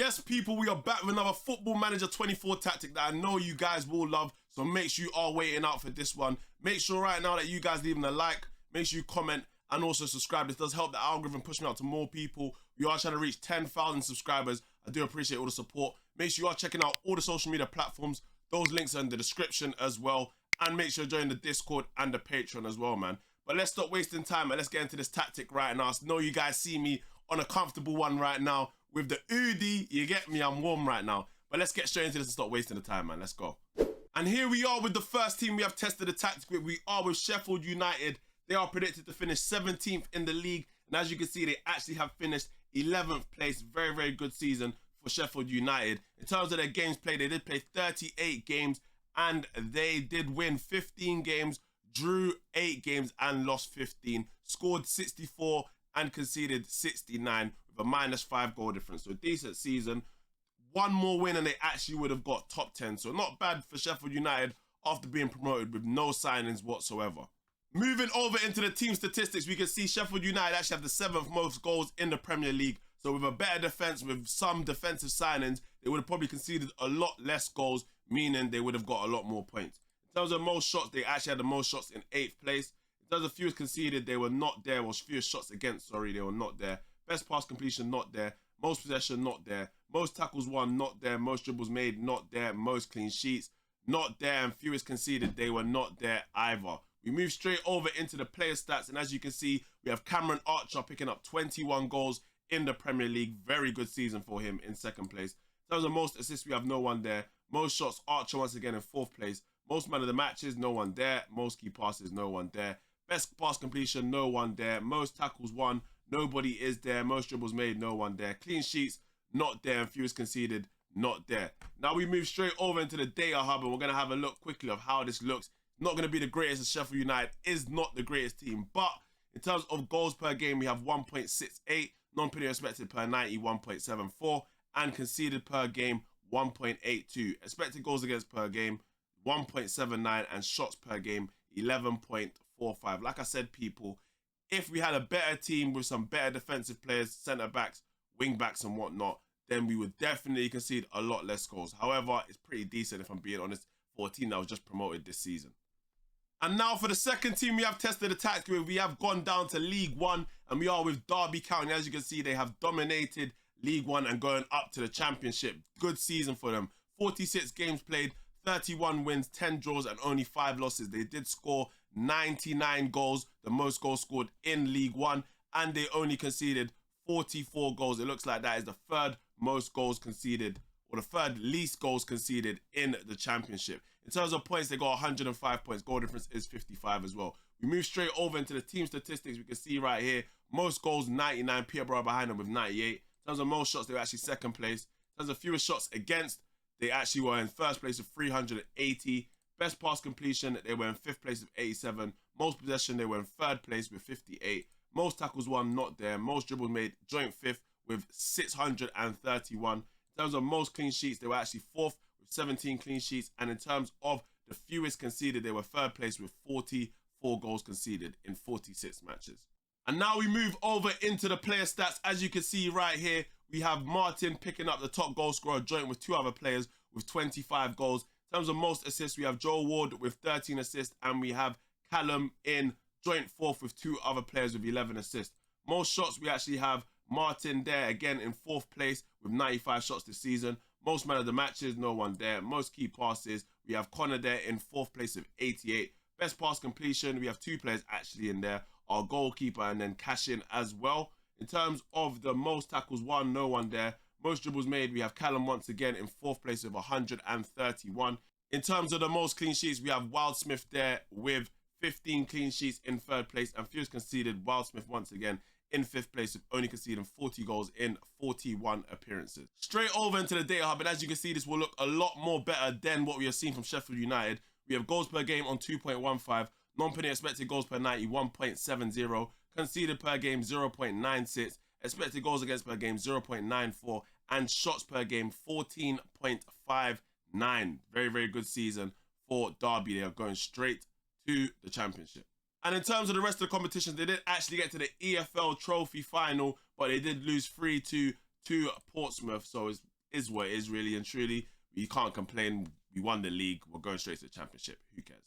Yes, people, we are back with another Football Manager 24 tactic that I know you guys will love, so make sure you are waiting out for this one. Make sure right now that you guys leaving a like, make sure you comment, and also subscribe. This does help the algorithm push me out to more people. We are trying to reach 10,000 subscribers. I do appreciate all the support. Make sure you are checking out all the social media platforms. Those links are in the description as well. And make sure you join the Discord and the Patreon as well, man. But let's stop wasting time and let's get into this tactic right now. I know you guys see me on a comfortable one right now with the Udi. You get me? I'm warm right now. But let's get straight into this and stop wasting the time, man. Let's go. And here we are with the first team we have tested the tactic with. We are with Sheffield United. They are predicted to finish 17th in the league. And as you can see, they actually have finished 11th place. Very, very good season for Sheffield United. In terms of their games played, they did play 38 games and they did win 15 games, drew 8 games and lost 15. Scored 64 and conceded 69 with a -5 goal difference. So a decent season. One more win and they actually would have got top 10. So not bad for Sheffield United after being promoted with no signings whatsoever. Moving over into the team statistics, we can see Sheffield United actually have the 7th most goals in the Premier League. So with a better defence, with some defensive signings, they would have probably conceded a lot less goals, meaning they would have got a lot more points. In terms of most shots, they actually had the most shots in 8th place. In terms of fewest conceded, they were not there. Well, fewest shots against, sorry, they were not there. Best pass completion, not there. Most possession, not there. Most tackles won, not there. Most dribbles made, not there. Most clean sheets, not there. And fewest conceded, they were not there either. We move straight over into the player stats, and as you can see, we have Cameron Archer picking up 21 goals in the Premier League. Very good season for him in 2nd place. In terms of most assists, we have no one there. Most shots, Archer once again in 4th place. Most man of the matches, no one there. Most key passes, no one there. Best pass completion, no one there. Most tackles won, nobody is there. Most dribbles made, no one there. Clean sheets, not there. And fewest conceded, not there. Now we move straight over into the data hub, and we're going to have a look quickly of how this looks. Not going to be the greatest as Sheffield United is not the greatest team, but in terms of goals per game, we have 1.68, non-penalty expected per 90, 1.74, and conceded per game, 1.82. Expected goals against per game, 1.79, and shots per game, 11.45. Like I said, people, if we had a better team with some better defensive players, centre-backs, wing-backs and whatnot, then we would definitely concede a lot less goals. However, it's pretty decent, if I'm being honest, for a team that was just promoted this season. And now for the second team we have tested the tactic with, we have gone down to League One, and we are with Derby County. As you can see, they have dominated League One and going up to the Championship. Good season for them. 46 games played, 31 wins, 10 draws, and only 5 losses. They did score 99 goals, the most goals scored in League One, and they only conceded 44 goals. It looks like that is the 3rd most goals conceded, or the 3rd least goals conceded in the Championship. In terms of points, they got 105 points. Goal difference is 55 as well. We move straight over into the team statistics. We can see right here, most goals, 99. Peterborough behind them with 98. In terms of most shots, they were actually 2nd place. In terms of fewest shots against, they actually were in 1st place with 380. Best pass completion, they were in 5th place with 87. Most possession, they were in 3rd place with 58. Most tackles won, not there. Most dribbles made, joint 5th with 631. In terms of most clean sheets, they were actually 4th with 17 clean sheets. And in terms of the fewest conceded, they were 3rd place with 44 goals conceded in 46 matches. And now we move over into the player stats. As you can see right here, we have Martin picking up the top goal scorer, joint with 2 other players with 25 goals. In terms of most assists, we have Joe Ward with 13 assists, and we have Callum in joint 4th with 2 other players with 11 assists. Most shots, we actually have Martin there again in 4th place with 95 shots this season. Most man of the matches, no one there. Most key passes, we have Connor there in 4th place with 88. Best pass completion, we have 2 players actually in there, our goalkeeper and then Cashin as well. In terms of the most tackles won, no one there. Most dribbles made, we have Callum once again in 4th place with 131. In terms of the most clean sheets, we have Wildsmith there with 15 clean sheets in 3rd place, and fewest conceded, Wildsmith once again in 5th place with only conceding 40 goals in 41 appearances. Straight over into the data hub, and as you can see, this will look a lot more better than what we have seen from Sheffield United. We have goals per game on 2.15, non-penalty expected goals per 90, 1.70, conceded per game 0.96, expected goals against per game 0.94, and shots per game 14.59. Very, very good season for Derby. They are going straight to the Championship. And in terms of the rest of the competitions, they did actually get to the EFL Trophy final, but they did lose 3-2 to Portsmouth. So it's is what it is, really and truly. You can't complain. We won the league. We're going straight to the championship. Who cares?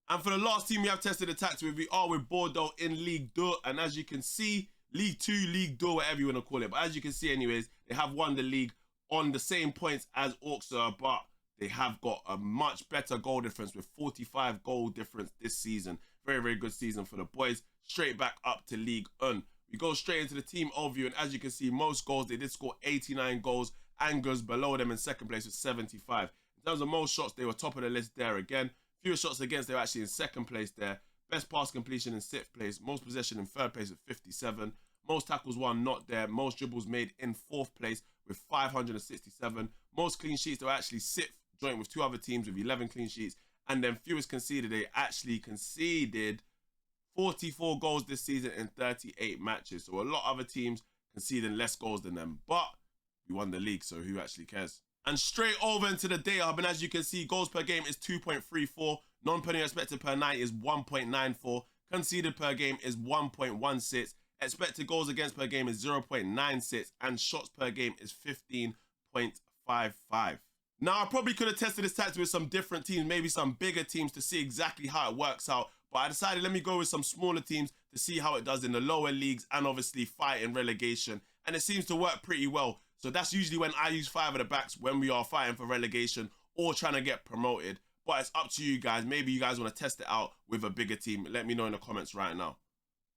And for the last team we have tested the tactics with, we are with Bordeaux in Ligue 2. And as you can see, League 2, League 2, whatever you want to call it. But as you can see anyways, they have won the league on the same points as Auxerre, but they have got a much better goal difference with 45 goal difference this season. Very, very good season for the boys. Straight back up to Ligue 1. We go straight into the team overview, and as you can see, most goals, they did score 89 goals. Angers below them in second place with 75. In terms of most shots, they were top of the list there again. Fewer shots against, they were actually in second place there. Best pass completion in 6th place. Most possession in 3rd place with 57. Most tackles won, not there. Most dribbles made in 4th place with 567. Most clean sheets, they were actually 6th, joint with 2 other teams with 11 clean sheets. And then fewest conceded, they actually conceded 44 goals this season in 38 matches. So a lot of other teams conceding less goals than them. But we won the league, so who actually cares? And straight over into the day hub, and as you can see, goals per game is 2.34. Non-penalty expected per 90 is 1.94. Conceded per game is 1.16. Expected goals against per game is 0.96. And shots per game is 15.55. Now, I probably could have tested this tactic with some different teams, maybe some bigger teams to see exactly how it works out. But I decided let me go with some smaller teams to see how it does in the lower leagues and obviously fighting relegation. And it seems to work pretty well. So that's usually when I use 5 at the backs when we are fighting for relegation or trying to get promoted. But it's up to you guys. Maybe you guys want to test it out with a bigger team. Let me know in the comments right now.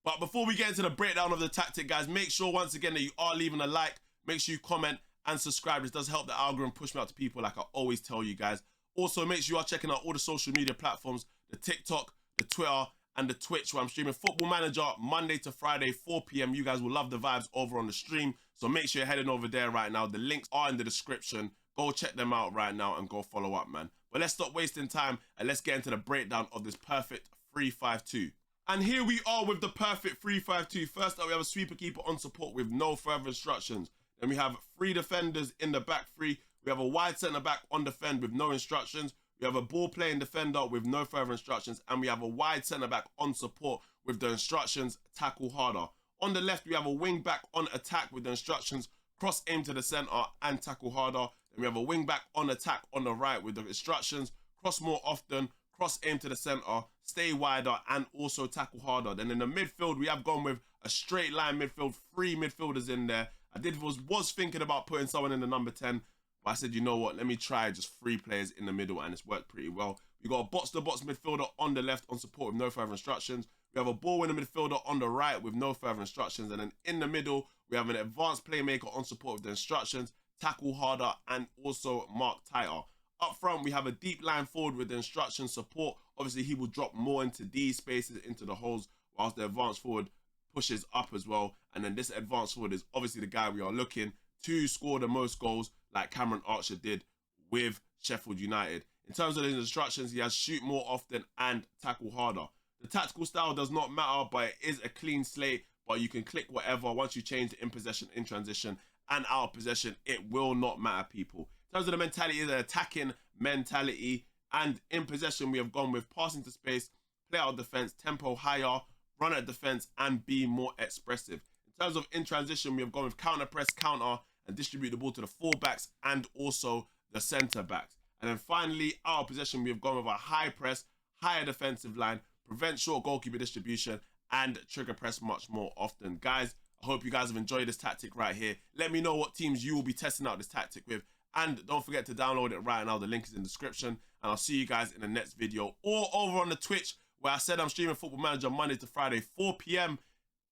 But before we get into the breakdown of the tactic, guys, make sure once again that you are leaving a like. Make sure you comment and subscribe. This does help the algorithm push me out to people like I always tell you guys. Also, make sure you are checking out all the social media platforms, the TikTok, the Twitter, and the Twitch, where I'm streaming Football Manager Monday to Friday, 4 p.m. You guys will love the vibes over on the stream. So make sure you're heading over there right now. The links are in the description. Go check them out right now and go follow up, man. But let's stop wasting time and let's get into the breakdown of this perfect 3-5-2. And here we are with the perfect 3-5-2. First up, we have a sweeper keeper on support with no further instructions. Then we have 3 defenders in the back 3. We have a wide centre back on defend with no instructions. We have a ball playing defender with no further instructions, and we have a wide centre back on support with the instructions tackle harder. On the left, we have a wing back on attack with the instructions cross aim to the centre and tackle harder. Then we have a wing back on attack on the right with the instructions cross more often, cross aim to the centre, stay wider, and also tackle harder. Then in the midfield, we have gone with a straight line midfield, 3 midfielders in there. I was thinking about putting someone in the number 10. But I said, you know what, let me try just 3 players in the middle, and it's worked pretty well. We got a box-to-box midfielder on the left on support with no further instructions. We have a ball-winning midfielder on the right with no further instructions. And then in the middle, we have an advanced playmaker on support with the instructions, tackle harder, and also mark tighter. Up front, we have a deep line forward with the instructions support. Obviously, he will drop more into these spaces, into the holes, whilst the advanced forward pushes up as well. And then this advanced forward is obviously the guy we are looking to score the most goals, like Cameron Archer did with Sheffield United. In terms of his instructions, he has shoot more often and tackle harder. The tactical style does not matter, but it is a clean slate, but you can click whatever. Once you change the in possession, in transition, and out of possession, it will not matter, people. In terms of the mentality, it's an attacking mentality, and in possession, we have gone with passing to space, play out defense, tempo higher, run at defense, and be more expressive. In terms of in transition, we have gone with counter press, counter, and distribute the ball to the full-backs and also the centre-backs. And then finally, out of possession, we have gone with a high press, higher defensive line, prevent short goalkeeper distribution, and trigger press much more often. Guys, I hope you guys have enjoyed this tactic right here. Let me know what teams you will be testing out this tactic with. And don't forget to download it right now. The link is in the description. And I'll see you guys in the next video. Or over on the Twitch, where I said I'm streaming Football Manager Monday to Friday, 4 p.m.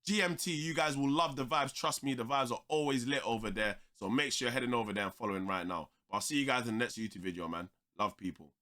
GMT. You guys will love the vibes. Trust me, the vibes are always lit over there. So make sure you're heading over there and following right now. But I'll see you guys in the next YouTube video, man. Love, people.